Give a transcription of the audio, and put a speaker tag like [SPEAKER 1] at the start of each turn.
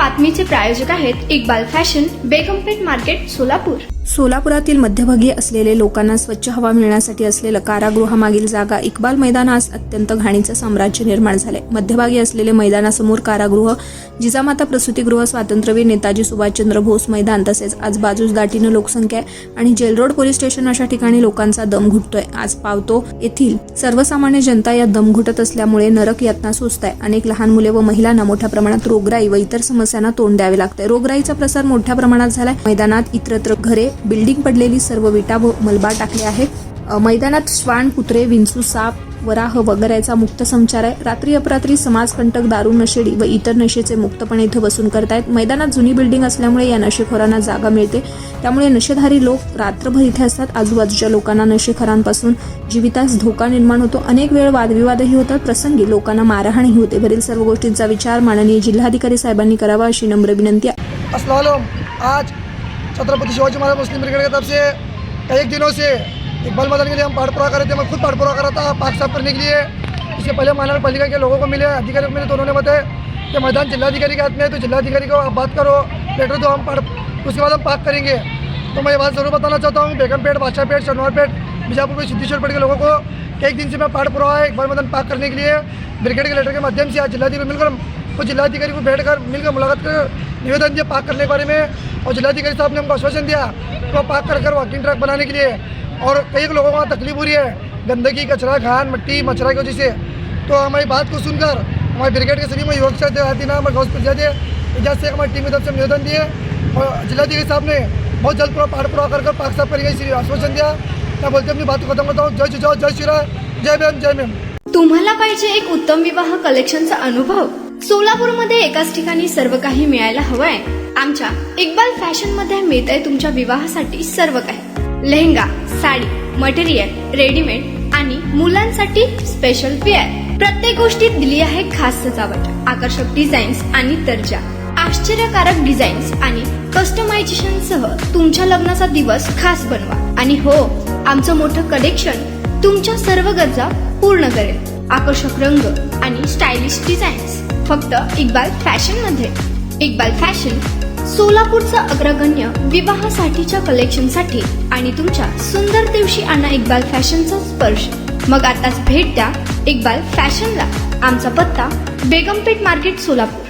[SPEAKER 1] बातमीचे प्रायोजक आहेत Iqbal fashion, बेगमपेठ market, Solapur.
[SPEAKER 2] सोलापुरातील मध्यभागी असलेले लोकांना स्वच्छ हवा मिळण्यासाठी असलेलं कारागृहामागील जागा इक्बाल मैदानास अत्यंत घाणीचं साम्राज्य निर्माण झाले। मध्यभागी असलेले मैदानासमोर कारागृह, जिजामाता प्रसूतीगृह, स्वातंत्र्यवीर नेताजी सुभाषचंद्र बोस मैदान तसेच आज बाजूस दाटीनं लोकसंख्या आणि जेल रोड पोलीस स्टेशन अशा ठिकाणी लोकांचा दम घुटतोय। आज पावतो येथील सर्वसामान्य जनता या दम घुटत असल्यामुळे नरक यातना सोसत आहे। अनेक लहान मुले व महिलांना मोठ्या प्रमाणात रोगराई व इतर समस्यांना तोंड द्यावे लागते। रोगराईचा प्रसार मोठ्या प्रमाणात झालाय। मैदानात इतरत्र घरे, बिल्डिंग पडलेली सर्व विटा व मलबा टाकले आहे। मैदानात श्वान, कुत्रे, विंचू, साप, वराह वगैरेचा मुक्त संचार आहे। रात्री अपरात्री समाजकंटक, दारू, नशेडी व इतर नशेचे मुक्तपणे इथं बसून करतायत। मैदानात जुनी बिल्डिंग असल्यामुळे या नशेखोरांना जागा मिळते, त्यामुळे नशेधारी लोक रात्रभर इथे असतात। आजूबाजूच्या लोकांना नशेखोरांपासून जीवितास धोका निर्माण होतो। अनेक वेळ वादविवादही होतात, प्रसंगी लोकांना मारहाणही होते। वरील सर्व गोष्टींचा विचार माननीय जिल्हाधिकारी साहेबांनी करावा अशी नम्र विनंती आहे।
[SPEAKER 3] आज छत्रपति शिवाजी महाराज मुस्लिम ब्रिगेड की तरफ से कई दिनों से इकबाल मैदान के लिए हम पाठपुरा कर रहे थे। मैं खुद पाठपुरा कर रहा था पार्क साफ करने के लिए। इसके पहले महानगर पालिका के लोगों को मिले, अधिकारियों को मिले, तो उन्होंने बताया कि मैदान जिलाधिकारी के हाथ में है, तो जिलाधिकारी को आप बात करो, लेटर दो, हम उसके बाद हम पार्क करेंगे। तो मैं ये बात ज़रूर बताना चाहता हूँ बेगमपेठ, बादशाहपेठ, शनिवारपेठ, बीजापुर में सिद्धेश्वरपेठ के लोगों को कि एक दिन से मैं पाठपुरा है इकबाल मैदान पार्क करने के लिए ब्रिगेड के लेटर के माध्यम से आज जिलाधिकारी मिलकर वो जिलाधिकारी को बैठकर मिलकर मुलाकात कर निवेदन दिया पार्क करने के बारे में। और जिलाधिकारी साहब ने हमको आश्वासन दिया कि वो पार्क कर वॉकिंग ट्रैक बनाने के लिए। और कई लोगों को वहाँ तकलीफ हो रही है, गंदगी, कचरा, घान, मिट्टी, मच्छरा की वजह से। तो हमारी बात को सुनकर हमारे ब्रिगेड के सभी में युवक से हमारे गौस इजाज़ से हमारी टीम की तरफ से निवेदन दिए और जिलाधिकारी साहब ने बहुत जल्द पूरा पाठ कर पार्क साफ करेंगे इसी आश्वासन दिया। मैं बोलते अपनी बात को खत्म करता हूँ। जय श्री राम, जय भीम, जय भीम।
[SPEAKER 1] तुम्हाला पाहिजे एक उत्तम विवाह कलेक्शनचा अनुभव? सोलापूरमध्ये एकाच ठिकाणी सर्व काही मिळायला हवंय? आमच्या इक्बाल फॅशन मध्ये मिळतंय तुमच्या विवाहासाठी सर्व काही। लेहंगा, साडी, मटेरियल, रेडीमेड आणि मुलांसाठी स्पेशल वेअर। प्रत्येक गोष्टीत दिली आहे खास सजावट, आकर्षक डिझाईन्स आणि दर्जा, आश्चर्यकारक डिझाईन्स आणि कस्टमायझेशन सह तुमच्या लग्नाचा दिवस खास बनवा। आणि हो, आमचं मोठं कलेक्शन तुमच्या सर्व गरजा पूर्ण करेल। आकर्षक रंग आणि स्टायलिश डिझाईन्स फक्त इक्बाल फॅशन मध्ये। इक्बाल फॅशन सोलापूरचं अग्रगण्य विवाहासाठीच्या कलेक्शनसाठी आणि तुमच्या सुंदर दिवशी आणा इक्बाल फॅशनचा स्पर्श। मग आताच भेट द्या इक्बाल फॅशनला। आमचा पत्ता बेगमपेठ मार्केट, सोलापूर।